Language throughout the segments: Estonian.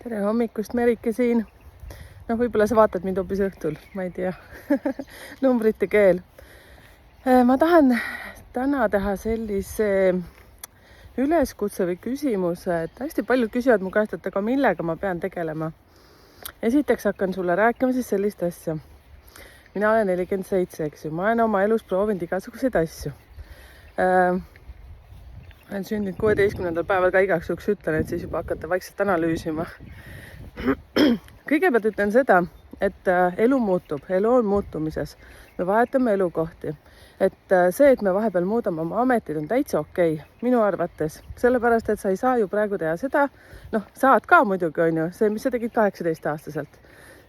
Tere hommikust, Merike siin. Noh, võib-olla sa vaatad mind hoopis õhtul, ma ei tea. Numbrite keel. Ma tahan täna teha sellise üleskutse või küsimuse, et hästi paljud küsivad mu käest, et aga millega ma pean tegelema. Esiteks hakkan sulle rääkima siis sellist asja. Mina olen 47, eks ju. Ma olen oma elus proovinud igasuguseid asju. Olen sündinud 16. päeval, ka igaks juhuks ütlen, et siis juba hakata vaikselt analüüsima. Kõigepealt ütlen seda, et elu muutub, elu on muutumises. Me vahetame elukohti. Et see, et me vahepeal muudame oma ametid, on täitsa okei, minu arvates. Sellepärast, et sa ei saa ju praegu teha seda, saad ka muidugi, on ju, see, mis sa tegid 18-aastaselt.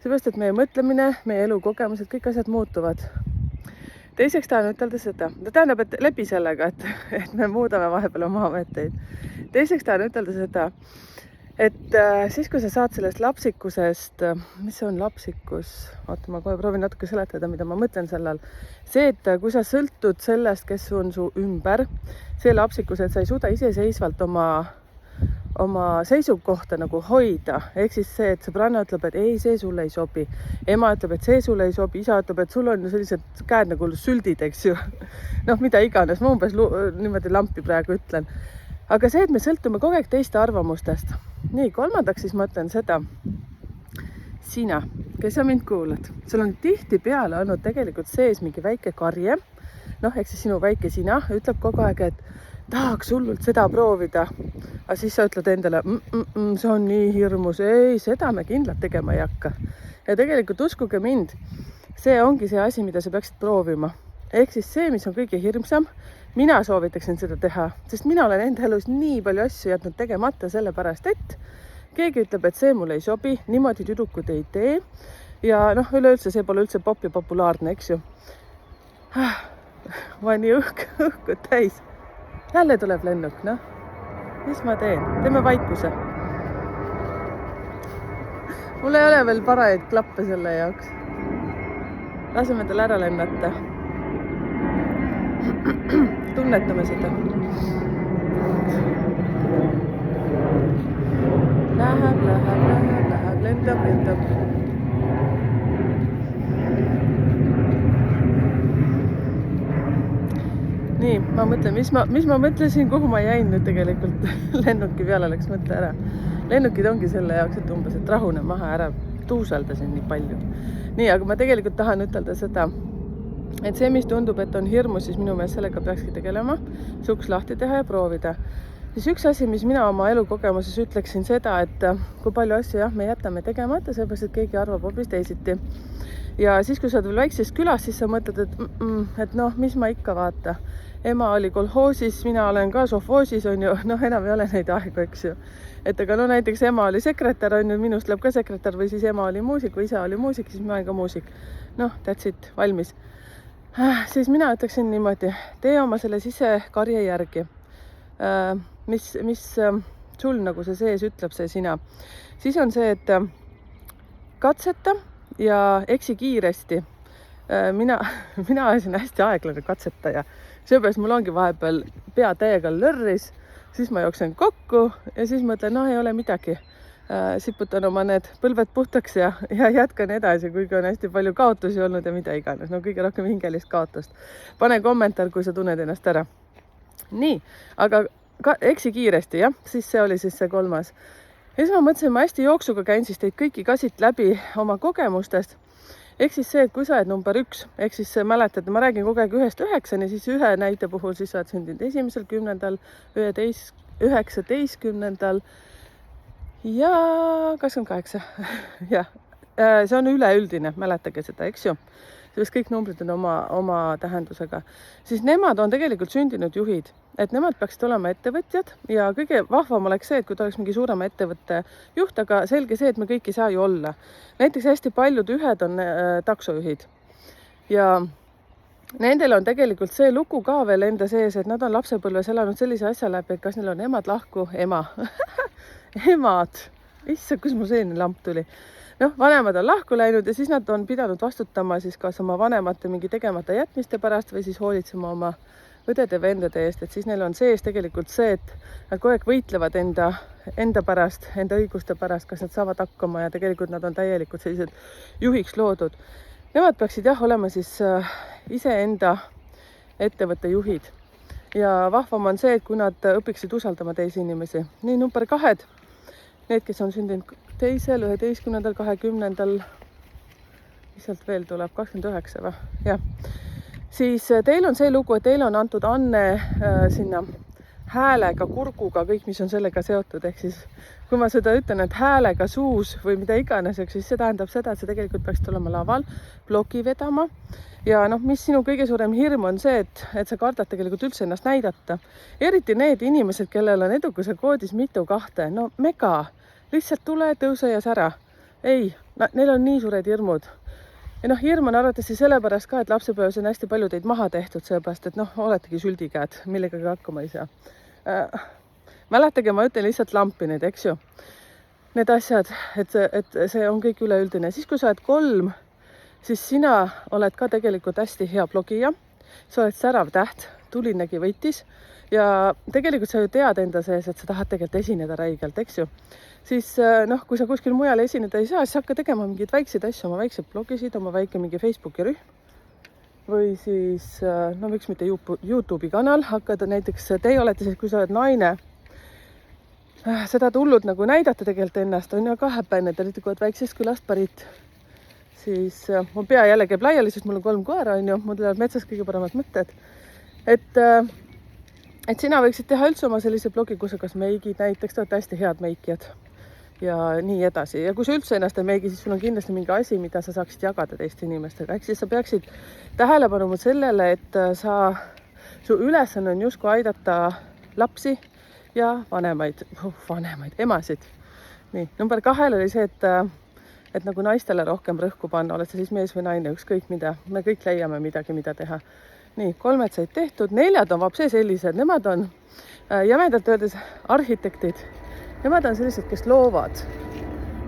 Seepärast, et meie mõtlemine, meie elukogemused, kõik asjad muutuvad. Teiseks tahan ütelda seda, tähendab, et läbi sellega, et me muudame vahepeal oma ameteid. Teiseks tahan ütelda seda, et siis, kui sa saad sellest lapsikusest, mis on lapsikus? Oota, ma kohe proovin natuke seletada, mida ma mõtlen selle all. See, et kui sa sõltud sellest, kes on su ümber, see lapsikus, et sa ei suuda iseseisvalt oma seisukohta nagu hoida. Ehk siis see, et sõbranna ütleb, et ei, see sulle ei sobi. Ema ütleb, et see sulle ei sobi. Isa ütleb, et sul on sellised käed nagu süldid, eks ju. Mida iganes. Ma umbes niimoodi lampi praegu ütlen. Aga see, et me sõltume kogu aeg teiste arvamustest. Nii, kolmandaks siis ma ütlen seda. Sina, kes sa mind kuulad, sul on tihti peale olnud tegelikult sees mingi väike karje. Ehk siis sinu väike sina ütleb kogu aeg, et tahaks hullult seda proovida. Aga siis sa ütled endale, see on nii hirmus. Ei, seda me kindlalt tegema ei hakka. Ja tegelikult uskuge mind, see ongi see asi, mida sa peaksid proovima. Ehk siis see, mis on kõige hirmsam, mina soovitaksin seda teha, sest mina olen enda elus nii palju asju jätnud tegemata sellepärast, et keegi ütleb, et see mulle ei sobi, niimoodi tüdrukud ei tee. Ja üleüldse see pole üldse pop ja populaarne, eks ju. Ma olen nii õhku täis. Jälle tuleb lennuk, Mis ma teen? Teeme vaikuse. Mul ei ole veel parajaid klappe selle jaoks. Laseme tal ära lennata. Tunnetame seda. Läheb, lendab. Nii, ma mõtlen, mis ma mõtlesin, kuhu ma jäin nüüd tegelikult. Lennuki peale läks mõtle ära. Lennukid ongi selle jaoks, et umbes, et rahune maha ära tuuseldasin nii palju. Nii, aga ma tegelikult tahan ütelda seda, et see, mis tundub, et on hirmus, siis minu meelest sellega peakski tegelema, suks lahti teha ja proovida. Siis üks asi, mis mina oma elukogemuses ütleksin seda, et kui palju asju me jätame tegemata, sellepärast, et keegi arvab hoopis teisiti. Ja siis, kui sa oled veel väikses külas, siis sa mõtled, et mis ma ikka vaata. Ema oli kolhoosis, mina olen ka sofoosis, on ju, enam ei ole neid aegu, eks ju. Et aga näiteks ema oli sekretär, on ju, minust läheb ka sekretär või siis ema oli muusik või isa oli muusik, siis ma olen ka muusik. That's it, valmis. Siis mina ütleksin niimoodi, tee oma selle sisekarje järgi. Mis sul nagu see sees ütleb, see sina. Siis on see, et katseta ja eksi kiiresti. Mina olen hästi aeglane katsetaja. Seepärast mul ongi vahepeal pea täiega lörris, siis ma jooksen kokku ja siis mõtlen, ei ole midagi. Siputan oma need põlved puhtaks ja jätkan edasi, kuigi on hästi palju kaotusi olnud ja mida iganes. Kõige rohkem hingelist kaotust. Pane kommentaar, kui sa tunned ennast ära. Nii, aga eksi kiiresti, jah? Siis see oli siis see kolmas. Ja siis ma mõtlesin, ma hästi jooksuga käin siis teid kõiki ka siit läbi oma kogemustest. Ehk siis see, et kui sa oled number 1, ehk siis mäletad, ma räägin kogu aeg 1-9, siis ühe näite puhul siis sa oled sündinud 1., 10., 19. ja 28. Jah, see on üleüldine, mäletage seda, eks ju. Sest kõik numbrid on oma tähendusega. Siis nemad on tegelikult sündinud juhid, et nemad peaksid olema ettevõtjad ja kõige vahvam oleks see, et kui ta oleks mingi suurema ettevõtte juht, aga selge see, et me kõik ei saa ju olla. Näiteks hästi paljud ühed on taksojuhid ja nendel on tegelikult see lugu ka veel enda sees, et nad on lapsepõlves elanud sellise asja läbi, et kas neil on emad lahku, emad, issa, kus mu selline lamp tuli. Vanemad on lahku läinud ja siis nad on pidanud vastutama siis kas oma vanemate mingi tegemata jätmiste pärast või siis hoolitsema oma õdede-vendade eest, et siis neil on sees tegelikult see, et nad kogu aeg võitlevad enda pärast, enda õiguste pärast, kas nad saavad hakkama ja tegelikult nad on täielikult sellised juhiks loodud. Nemad peaksid olema siis iseenda ettevõtte juhid. Ja vahvam on see, et kui nad õpiksid usaldama teisi inimesi. Nii, number 2, need, kes on sündinud 2., 11., 20., mis sealt veel tuleb, 29 või? Jah. Siis teil on see lugu, et teile on antud anne sinna häälega, kurguga, kõik, mis on sellega seotud. Ehk siis, kui ma seda ütlen, et häälega suus või mida iganes, siis see tähendab seda, et sa tegelikult peaksid olema laval, blogi vedama. Ja mis sinu kõige suurem hirm on see, et sa kardad tegelikult üldse ennast näidata. Eriti need inimesed, kellel on edukuse koodis mitu 2. No mega, lihtsalt tule, tõuse ja sära. Ei, neil on nii suured hirmud. Ja hirm on arvatavasti sellepärast ka, et lapsepõlves on hästi palju teid maha tehtud, sellepärast, et oletegi süldikäed, millegagi hakkama ei saa. Mäletage, ma ütlen lihtsalt lampi need, eks ju. Need asjad, et see on kõik üleüldine. Siis, kui sa oled 3, siis sina oled ka tegelikult hästi hea blogija. Sa oled särav täht, tulinegi võitis. Ja tegelikult sa ju tead enda sees, et sa tahad tegelikult esineda räigelt, eks ju. Siis kui sa kuskil mujal esineda ei saa, siis hakka tegema mingeid väikseid asju, oma väikseid blogisid, oma väike mingi Facebooki rühm. Või siis, miks mitte YouTube'i kanal, hakkad näiteks, teie olete siis, kui sa oled naine, seda hullud nagu näidata tegelikult ennast, on ju ka häpene, et eriti kui oled väiksest külast pärit. Siis mul pea jälle käib laiali, sest mul on 3 koera, on ju, mul tulevad metsas kõige paremad mõtted. Et sina võiksid teha üldse oma sellise blogi, kus sa kas meigid näiteks, te olete hästi head meikijad ja nii edasi. Ja kui sa üldse ennast ei meigi, siis sul on kindlasti mingi asi, mida sa saaksid jagada teiste inimestega. Ehk siis sa peaksid tähelepanu sellele, et su ülesanne on justkui aidata lapsi ja vanemaid, emasid. Nii, number 2 oli see, et nagu naistele rohkem rõhku panna, oled sa siis mees või naine, ükskõik mida. Me kõik leiame midagi, mida teha. Nii, 3 said tehtud, 4 on vapse sellised, nemad on jämedalt öeldes arhitektid. Nemad on sellised, kes loovad.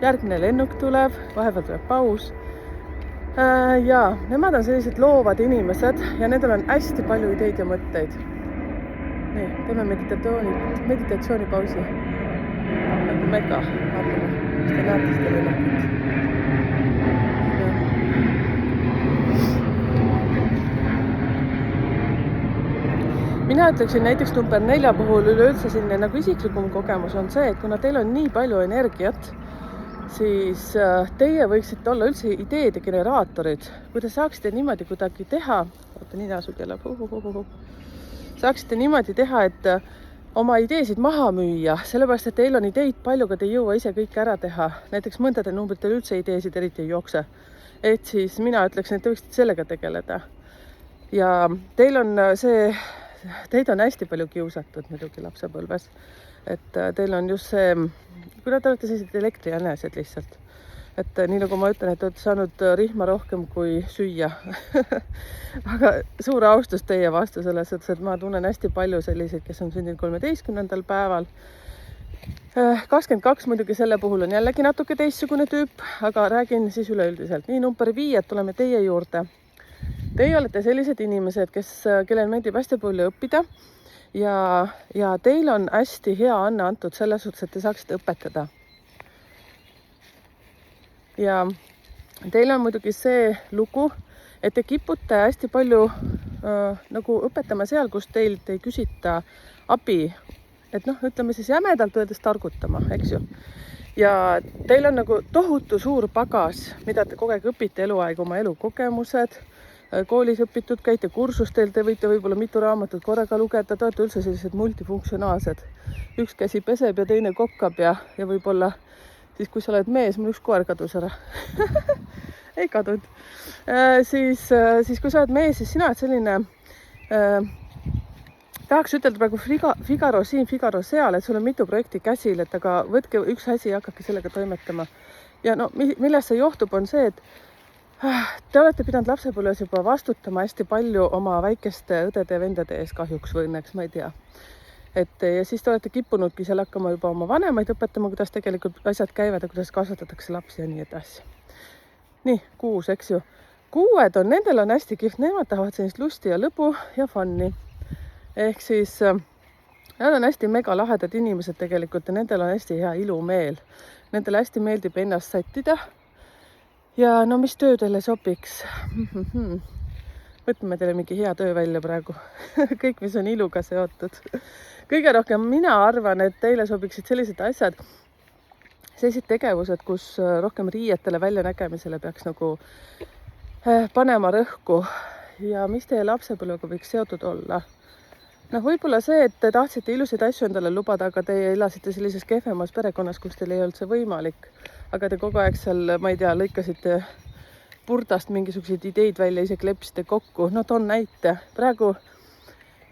Järgmine lennuk tuleb, vahepeal tuleb paus. Ja nemad on sellised loovad inimesed ja nendel on hästi palju ideid ja mõtteid. Nii, teeme meditatsioonipausi. Nagu mega, vaatame, mis te näete seda lennukit. Mina ütleksin näiteks number 4 puhul üleüldse selline nagu isiklikum kogemus on see, et kuna teil on nii palju energiat, siis teie võiksite olla üldse ideede generaatorid. Kui te saaksite niimoodi kuidagi teha, ninasud jälle, saaksite niimoodi teha, et oma ideesid maha müüa, sellepärast, et teil on ideid palju, aga te ei jõua ise kõike ära teha. Näiteks mõndade numbritel üldse ideesid eriti ei jookse. Et siis mina ütleksin, et te võiksite sellega tegeleda. Ja teil on teid on hästi palju kiusatud muidugi lapsepõlves. Et teil on just see, kuna te olete sellised elektriänesed lihtsalt. Et nii nagu ma ütlen, et olete saanud rihma rohkem kui süüa. Aga suur austus teie vastu selles, et ma tunnen hästi palju selliseid, kes on sündinud 13. päeval. 22 muidugi selle puhul on jällegi natuke teistsugune tüüp, aga räägin siis üleüldiselt. Nii, number 5 tuleme teie juurde. Teie olete sellised inimesed, kellel meeldib hästi palju õppida ja teil on hästi hea anne antud selles suhtes, et te saaksite õpetada. Ja teil on muidugi see lugu, et te kipute hästi palju nagu õpetama seal, kus teilt ei küsita abi. Et ütleme siis jämedalt öeldes targutama, eks ju. Ja teil on nagu tohutu suur pagas, mida te kogu aeg õpite eluaeg, oma elukogemused, koolis õpitud, käite kursustel, te võite võib-olla mitu raamatut korraga lugeda, te olete üldse sellised multifunktsionaalsed. Üks käsi peseb ja teine kokkab ja võib-olla siis, kui sa oled mees, mul üks koer kadus ära. Ei kadunud. Siis kui sa oled mees, siis sina oled selline, tahaks ütelda praegu Figaro siin, Figaro seal, et sul on mitu projekti käsil, et aga võtke üks asi ja hakake sellega toimetama. Ja millest see johtub, on see, et te olete pidanud lapsepõlves juba vastutama hästi palju oma väikeste õdede ja vendade ees kahjuks või õnneks, ma ei tea. Ja siis te olete kippunudki seal hakkama juba oma vanemaid õpetama, kuidas tegelikult asjad käivad ja kuidas kasvatatakse lapsi ja nii edasi. Nii, 6, eks ju. 6 nendel on hästi kihvt, nemad tahavad sellist lusti ja lõbu ja funni. ehk siis nad on hästi megalahedad inimesed tegelikult ja nendel on hästi hea ilumeel. Nendele hästi meeldib ennast sättida. Ja no mis töö teile sobiks? Võtame teile mingi hea töö välja praegu. Kõik, mis on iluga seotud. Kõige rohkem mina arvan, et teile sobiksid sellised asjad, sellised tegevused, kus rohkem riietele väljanägemisele peaks nagu panema rõhku. Ja mis teie lapsepõlvega võiks seotud olla? Noh, võib-olla see, et te tahtsite ilusaid asju endale lubada, aga te elasite sellises kehvemas perekonnas, kus teil ei olnud see võimalik. Aga te kogu aeg seal, ma ei tea, lõikasite purdast mingisuguseid ideid välja, ise klepsite kokku. No toon näite. Praegu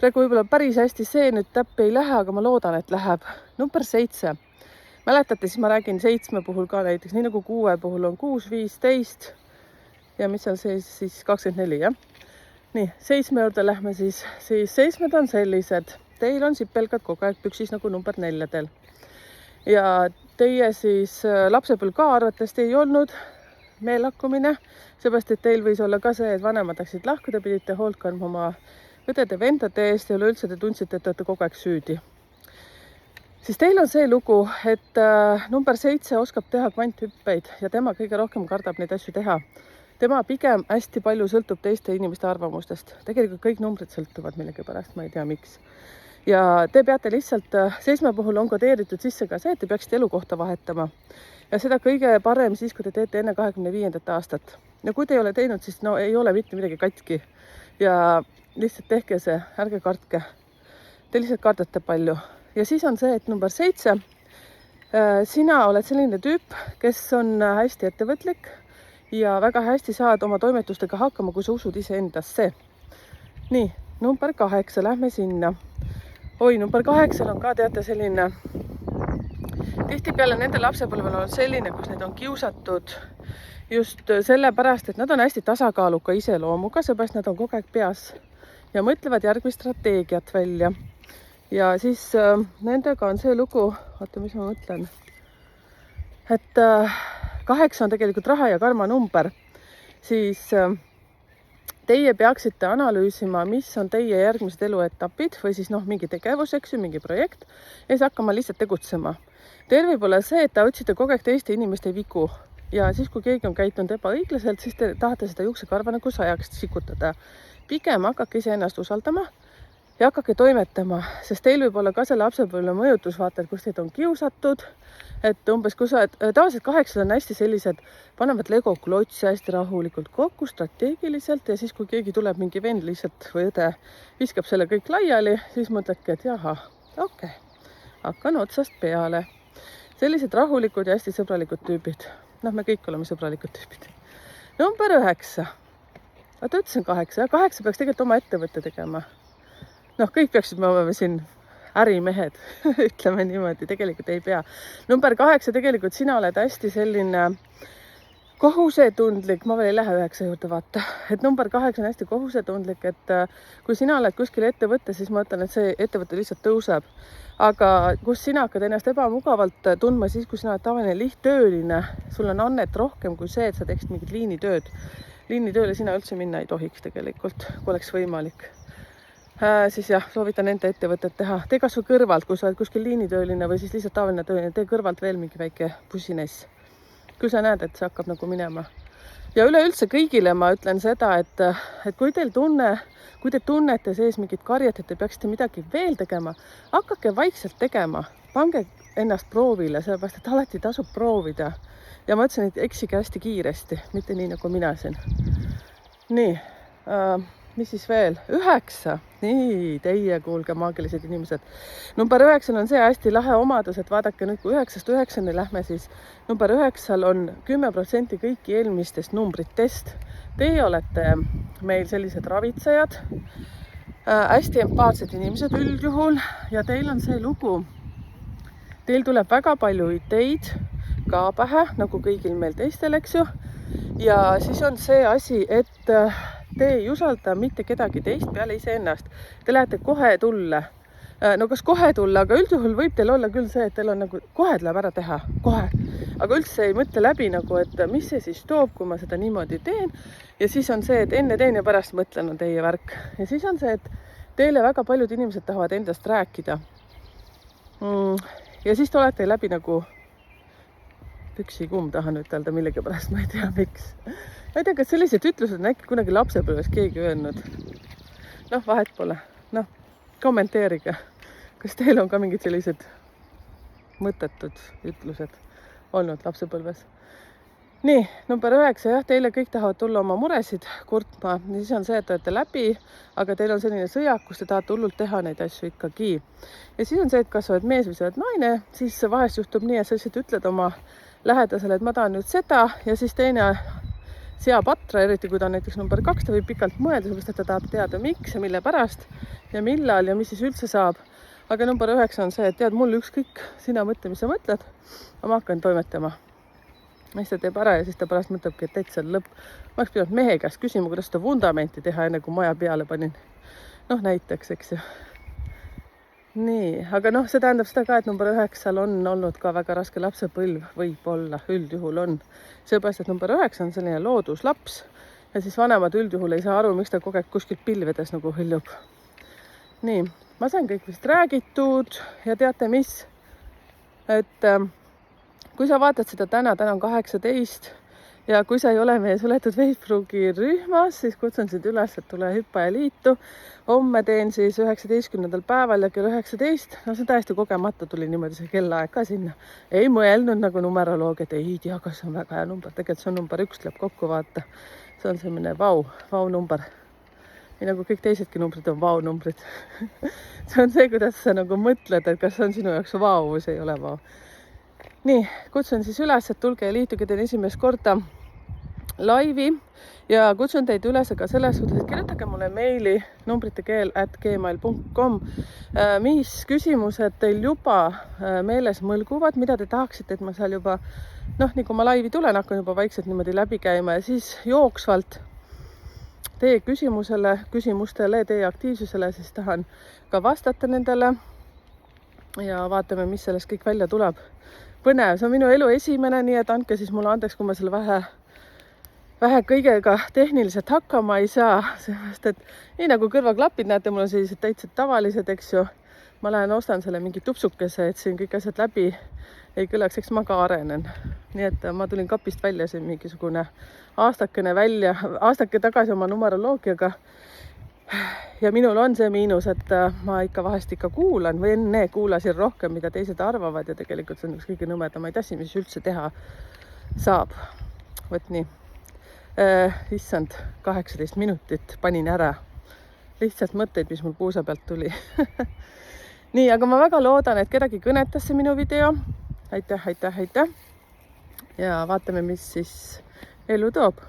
võib-olla päris hästi see nüüd täppi ei lähe, aga ma loodan, et läheb. Number 7. Mäletate, siis ma räägin 7 puhul ka näiteks, nii nagu 6 puhul on 6, 15 ja mis seal siis 24, jah? Nii, 7 juurde lähme siis 7 on sellised. Teil on sipelgad kogu aeg püksis nagu number 4-del. Ja teie siis lapsepõlv ka arvatavasti ei olnud meellakkumine, seepärast, et teil võis olla ka see, et vanemad läksid lahku, te pidite hoolt kandma oma õdede-vendade eest ja üleüldse te tundsite, et te olete kogu aeg süüdi. Siis teil on see lugu, et number 7 oskab teha kvanthüppeid ja tema kõige rohkem kardab neid asju teha. Tema pigem hästi palju sõltub teiste inimeste arvamustest. Tegelikult kõik numbrid sõltuvad millegipärast, ma ei tea miks. Ja te peate lihtsalt, 7 puhul on kodeeritud sisse ka see, et te peaksite elukohta vahetama. Ja seda kõige parem siis, kui te teete enne 25. aastat. Ja kui te ei ole teinud, siis no ei ole mitte midagi katki. Ja lihtsalt tehke see, ärge kartke. Te lihtsalt kardate palju. Ja siis on see, et number 7. Sina oled selline tüüp, kes on hästi ettevõtlik ja väga hästi saad oma toimetustega hakkama, kui sa usud ise endasse. Nii, number 8, lähme sinna. Oi, number 8 on ka teate selline, tihtipeale nende lapsepõlvel on selline, kus need on kiusatud just sellepärast, et nad on hästi tasakaaluka iseloomuga, seepärast nad on kogu aeg peas ja mõtlevad järgmist strateegiat välja. Ja siis nendega on see lugu, oota, mis ma mõtlen, et 8 on tegelikult raha ja karma number, siis teie peaksite analüüsima, mis on teie järgmised eluetapid või siis mingi tegevus, eks ju, mingi projekt ja siis hakkama lihtsalt tegutsema. Teil võib olla see, et te otsite kogu aeg teiste inimeste vigu ja siis, kui keegi on käitunud ebaõiglaselt, siis te tahate seda juuksekarva nagu 100 sikutada. Pigem hakake iseennast usaldama ja hakake toimetama, sest teil võib olla ka see lapsepõlve mõjutusvaated, kus teid on kiusatud, et umbes kui sa, tavaliselt 8 on hästi sellised, panevad Lego klotsi hästi rahulikult kokku, strateegiliselt ja siis, kui keegi tuleb mingi vend lihtsalt või õde, viskab selle kõik laiali, siis mõtledki, et jaha, okei, hakkan otsast peale. Sellised rahulikud ja hästi sõbralikud tüübid. Noh, me kõik oleme sõbralikud tüübid. Number 9. Vaata, ütlesin 8. Ja 8 peaks tegelikult oma ettevõtte tegema. Noh, kõik peaksid me olema siin ärimehed, ütleme niimoodi, tegelikult ei pea. Number 8 tegelikult sina oled hästi selline kohusetundlik, ma veel ei lähe 9 juurde vaata, et number 8 on hästi kohusetundlik, et kui sina oled kuskil ettevõtte, siis ma ütlen, et see ettevõte lihtsalt tõuseb. Aga kus sina hakkad ennast ebamugavalt tundma, siis kui sina oled tavaline lihttööline, sul on annet rohkem kui see, et sa teeksid mingit liinitööd. Liinitööle sina üldse minna ei tohiks tegelikult, kui oleks võimalik. Siis jah, soovitan enda ettevõtet teha. Tee kas või kõrvalt, kui sa oled kuskil liinitööline või siis lihtsalt tavaline tööline, tee kõrvalt veel mingi väike pusiness. Kui sa näed, et see hakkab nagu minema. Ja üleüldse kõigile ma ütlen seda, et kui teil kui te tunnete sees mingit karjet, et te peaksite midagi veel tegema, hakake vaikselt tegema. Pange ennast proovile, sellepärast, et alati tasub proovida. Ja ma ütlesin, et eksige hästi kiiresti, mitte nii nagu mina siin. Nii, mis siis veel? 9. Nii, teie kuulge maagilised inimesed. Number 9 on see hästi lahe omadus, et vaadake nüüd, kui 9-st 9-ni lähme, siis number 9 on 10% kõiki eelmistest numbritest. Teie olete meil sellised ravitsejad, hästi empaatsed inimesed üldjuhul ja teil on see lugu. Teil tuleb väga palju ideid ka pähe, nagu kõigil meil teistel, eks ju. Ja siis on see asi, et te ei usalda mitte kedagi teist peale iseennast. Te lähete kohe tulla. No kas kohe tulla, aga üldjuhul võib teil olla küll see, et teil on nagu kohe tuleb ära teha, kohe. Aga üldse ei mõtle läbi nagu, et mis see siis toob, kui ma seda niimoodi teen. Ja siis on see, et enne teen ja pärast mõtlen on teie värk. Ja siis on see, et teile väga paljud inimesed tahavad endast rääkida. Ja siis te olete läbi nagu püksikumm, tahan ütelda millegipärast, ma ei tea, miks. Ma ei tea, kas sellised ütlused on äkki kunagi lapsepõlves keegi öelnud. Noh, vahet pole. Noh, kommenteerige, kas teil on ka mingid sellised mõttetud ütlused olnud lapsepõlves. Nii, number 9, jah, teile kõik tahavad tulla oma muresid kurtma. Ja siis on see, et olete läbi, aga teil on selline sõjak, kus te tahate hullult teha neid asju ikkagi. Ja siis on see, et kas oled mees või sa oled naine, siis vahest juhtub nii, et sa lihtsalt ütled oma lähedasele, et ma tahan nüüd seda ja siis teine seab atra, eriti kui ta on näiteks number 2, ta võib pikalt mõelda, sellepärast et ta tahab teada, miks ja mille pärast ja millal ja mis siis üldse saab. Aga number 9 on see, et tead, mul ükskõik, sina mõtle, mis sa mõtled, ma hakkan toimetama. Siis ta teeb ära ja siis ta pärast mõtlebki, et täitsa lõpp. Ma oleks pidanud mehe käest küsima, kuidas seda vundamenti teha, enne kui maja peale panin. Noh, näiteks, eks ju. Nii, aga noh, see tähendab seda ka, et number 9 on olnud ka väga raske lapsepõlv, võib-olla, üldjuhul on. Seepärast, et number 9 on selline looduslaps ja siis vanemad üldjuhul ei saa aru, miks ta kogu aeg kuskilt pilvedes nagu hõljub. Nii, ma sain kõik vist räägitud ja teate mis, et kui sa vaatad seda täna on 18 ja kui sa ei ole meie suletud Facebooki rühmas, siis kutsun sind üles, et tule hüppajaliitu. Homme teen siis 19. päeval ja kell 19. No see täiesti kogemata tuli niimoodi see kellaaeg ka sinna. Ei mõelnud nagu numeroloog, et ei tea, kas see on väga hea number. Tegelikult see on number 1, tuleb kokku vaata. See on selline vau number. Ja nagu kõik teisedki numbrid on vau numbrid. See on see, kuidas sa nagu mõtled, et kas on sinu jaoks vau või see ei ole vau. Nii, kutsun siis üles, et tulge ja liituge, teen esimest korda laivi ja kutsun teid üles ka selles suhtes, et kirjutage mulle meili numbritekeel@gmail.com, mis küsimused teil juba meeles mõlguvad, mida te tahaksite, et ma seal juba, noh, nii kui ma laivi tulen, hakkan juba vaikselt niimoodi läbi käima ja siis jooksvalt teie küsimustele, teie aktiivsusele, siis tahan ka vastata nendele ja vaatame, mis sellest kõik välja tuleb. Põnev, see on minu elu esimene, nii et andke siis mulle andeks, kui ma selle vähe kõigega tehniliselt hakkama ei saa, sest et nii nagu kõrvaklapid, näete, mul on sellised täitsa tavalised, eks ju. Ma lähen ostan selle mingi tupsukese, et siin kõik asjad läbi ei kõlaks, eks ma ka arenen. Nii et ma tulin kapist välja siin mingisugune aastake tagasi oma numeroloogiaga. Ja minul on see miinus, et ma vahest kuulan või enne kuulasin rohkem, mida teised arvavad ja tegelikult see on üks kõige nõmedamaid asi, mis üldse teha saab. Võt nii. Issand, 18 minutit panin ära. Lihtsalt mõtteid, mis mul puusa pealt tuli. Nii, aga ma väga loodan, et kedagi kõnetas see minu video. Aitäh. Ja vaatame, mis siis elu toob.